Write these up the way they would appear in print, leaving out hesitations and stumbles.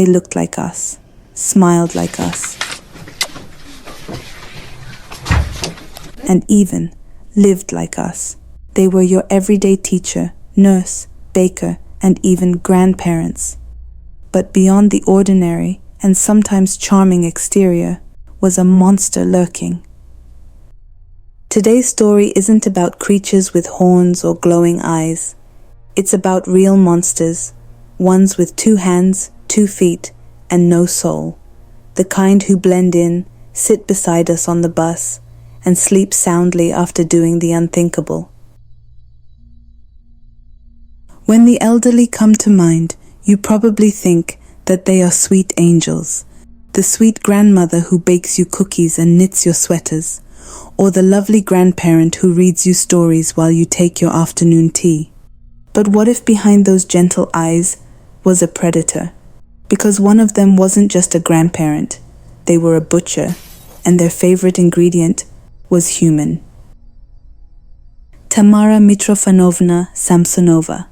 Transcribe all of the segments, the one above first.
They looked like us, smiled like us, and even lived like us. They were your everyday teacher, nurse, baker, and even grandparents. But beyond the ordinary and sometimes charming exterior was a monster lurking. Today's story isn't about creatures with horns or glowing eyes. It's about real monsters, ones with 2 hands, 2 feet, and no soul. The kind who blend in, sit beside us on the bus, and sleep soundly after doing the unthinkable. When the elderly come to mind, you probably think that they are sweet angels, the sweet grandmother who bakes you cookies and knits your sweaters, or the lovely grandparent who reads you stories while you take your afternoon tea. But what if behind those gentle eyes was a predator? Because one of them wasn't just a grandparent, they were a butcher, and their favorite ingredient was human. Tamara Mitrofanovna Samsonova.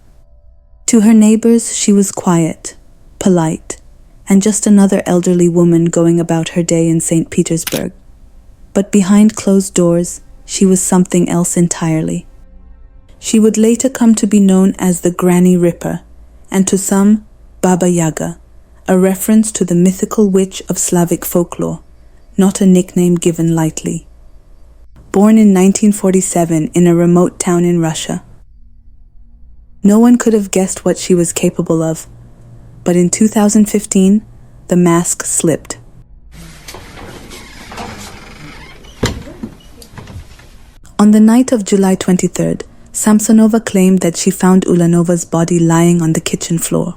To her neighbors, she was quiet, polite, and just another elderly woman going about her day in St. Petersburg. But behind closed doors, she was something else entirely. She would later come to be known as the Granny Ripper, and to some, Baba Yaga, a reference to the mythical witch of Slavic folklore, not a nickname given lightly. Born in 1947 in a remote town in Russia, no one could have guessed what she was capable of, but in 2015, the mask slipped. On the night of July 23rd, Samsonova claimed that she found Ulanova's body lying on the kitchen floor.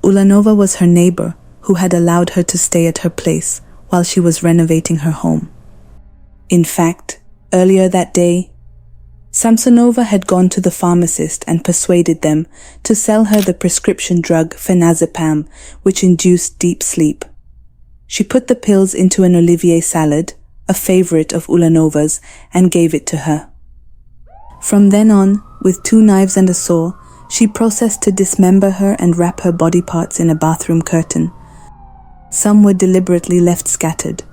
Ulanova was her neighbor who had allowed her to stay at her place while she was renovating her home. In fact, earlier that day, Samsonova had gone to the pharmacist and persuaded them to sell her the prescription drug phenazepam, which induced deep sleep. She put the pills into an Olivier salad, a favorite of Ulanova's, and gave it to her. From then on, with 2 knives and a saw, she processed to dismember her and wrap her body parts in a bathroom curtain. Some were deliberately left scattered.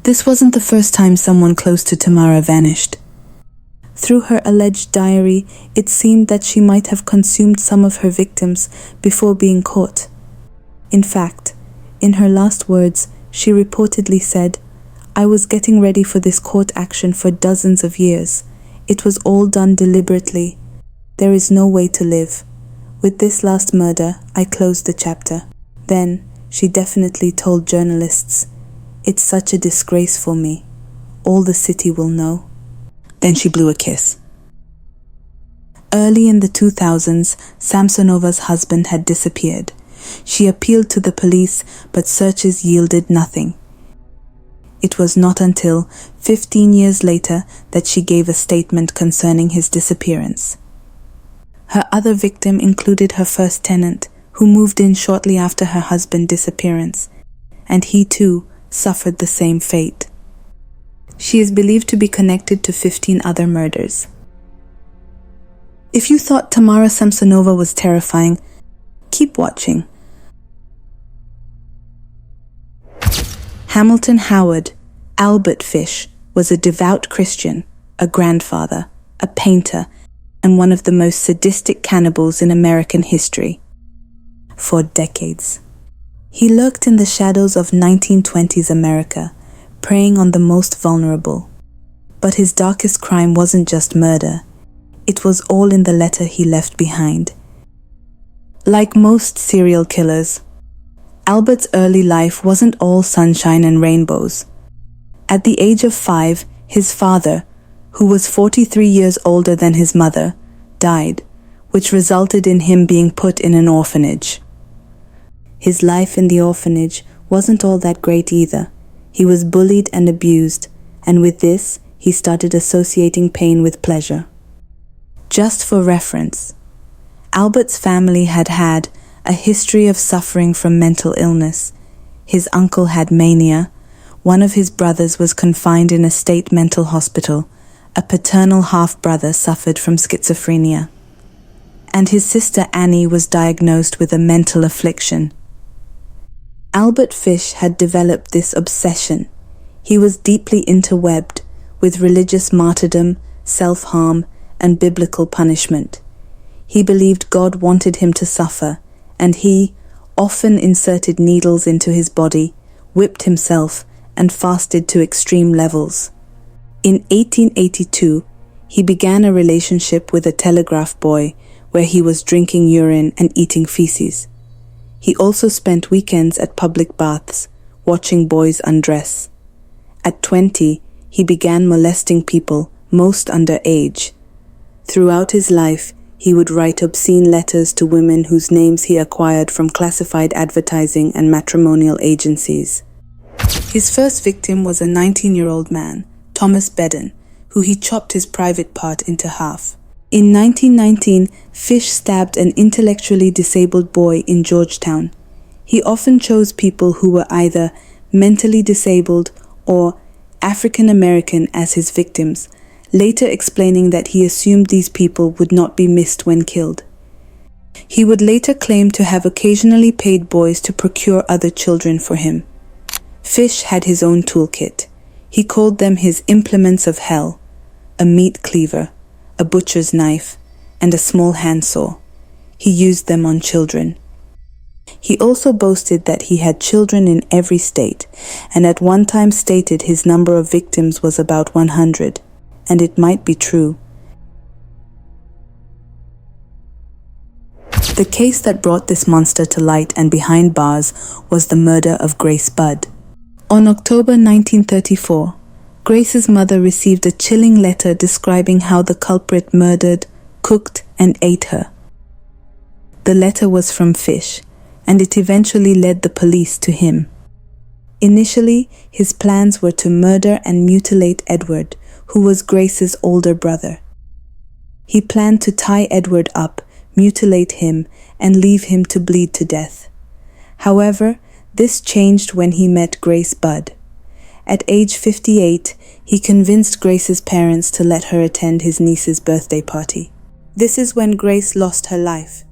This wasn't the first time someone close to Tamara vanished. Through her alleged diary, it seemed that she might have consumed some of her victims before being caught. In fact, in her last words, she reportedly said, "I was getting ready for this court action for dozens of years. It was all done deliberately. There is no way to live. With this last murder, I closed the chapter." Then, she definitely told journalists, "It's such a disgrace for me. All the city will know." Then she blew a kiss. Early in the 2000s, Samsonova's husband had disappeared. She appealed to the police, but searches yielded nothing. It was not until 15 years later that she gave a statement concerning his disappearance. Her other victim included her first tenant, who moved in shortly after her husband's disappearance, and he too suffered the same fate. She is believed to be connected to 15 other murders. If you thought Tamara Samsonova was terrifying, keep watching. Hamilton Howard, Albert Fish, was a devout Christian, a grandfather, a painter, and one of the most sadistic cannibals in American history. For decades, he lurked in the shadows of 1920s America, preying on the most vulnerable. But his darkest crime wasn't just murder. It was all in the letter he left behind. Like most serial killers, Albert's early life wasn't all sunshine and rainbows. At the age of 5, his father, who was 43 years older than his mother, died, which resulted in him being put in an orphanage. His life in the orphanage wasn't all that great either. He was bullied and abused, and with this, he started associating pain with pleasure. Just for reference, Albert's family had had a history of suffering from mental illness. His uncle had mania, one of his brothers was confined in a state mental hospital, a paternal half-brother suffered from schizophrenia, and his sister Annie was diagnosed with a mental affliction, Albert Fish had developed this obsession. He was deeply interwebbed with religious martyrdom, self-harm, and biblical punishment. He believed God wanted him to suffer, and he often inserted needles into his body, whipped himself, and fasted to extreme levels. In 1882, he began a relationship with a telegraph boy where he was drinking urine and eating feces. He also spent weekends at public baths, watching boys undress. At 20, he began molesting people, most underage. Throughout his life, he would write obscene letters to women whose names he acquired from classified advertising and matrimonial agencies. His first victim was a 19-year-old man, Thomas Bedden, who he chopped his private part into half. In 1919, Fish stabbed an intellectually disabled boy in Georgetown. He often chose people who were either mentally disabled or African American as his victims, later explaining that he assumed these people would not be missed when killed. He would later claim to have occasionally paid boys to procure other children for him. Fish had his own toolkit. He called them his implements of hell: a meat cleaver, a butcher's knife, and a small handsaw. He used them on children. He also boasted that he had children in every state, and at one time stated his number of victims was about 100, and it might be true. The case that brought this monster to light and behind bars was the murder of Grace Budd. On October 1934, Grace's mother received a chilling letter describing how the culprit murdered, cooked, and ate her. The letter was from Fish, and it eventually led the police to him. Initially, his plans were to murder and mutilate Edward, who was Grace's older brother. He planned to tie Edward up, mutilate him, and leave him to bleed to death. However, this changed when he met Grace Budd. At age 58, he convinced Grace's parents to let her attend his niece's birthday party. This is when Grace lost her life.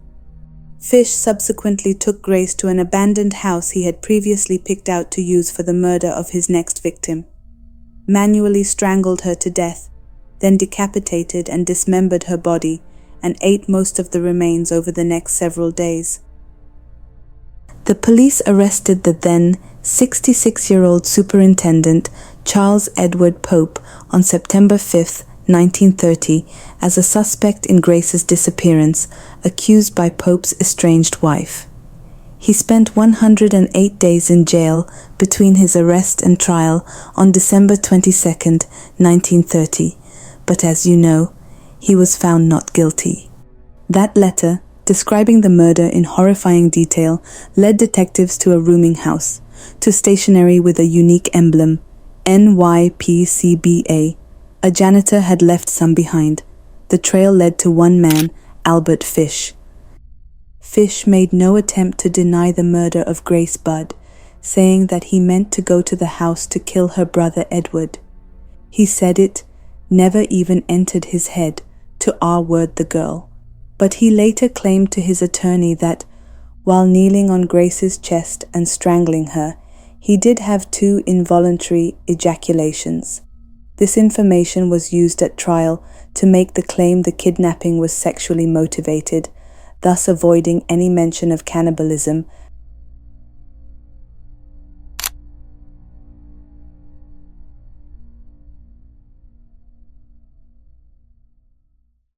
Fish subsequently took Grace to an abandoned house he had previously picked out to use for the murder of his next victim, manually strangled her to death, then decapitated and dismembered her body, and ate most of the remains over the next several days. The police arrested the then 66-year-old superintendent Charles Edward Pope on September 5, 1930, as a suspect in Grace's disappearance, accused by Pope's estranged wife. He spent 108 days in jail between his arrest and trial on December 22, 1930, but as you know, he was found not guilty. That letter, describing the murder in horrifying detail, led detectives to a rooming house, to stationery with a unique emblem, NYPCBA. A janitor had left some behind. The trail led to one man, Albert Fish. Fish made no attempt to deny the murder of Grace Budd, saying that he meant to go to the house to kill her brother Edward. He said it never even entered his head to R-word the girl. But he later claimed to his attorney that, while kneeling on Grace's chest and strangling her, he did have 2 involuntary ejaculations. This information was used at trial to make the claim the kidnapping was sexually motivated, thus avoiding any mention of cannibalism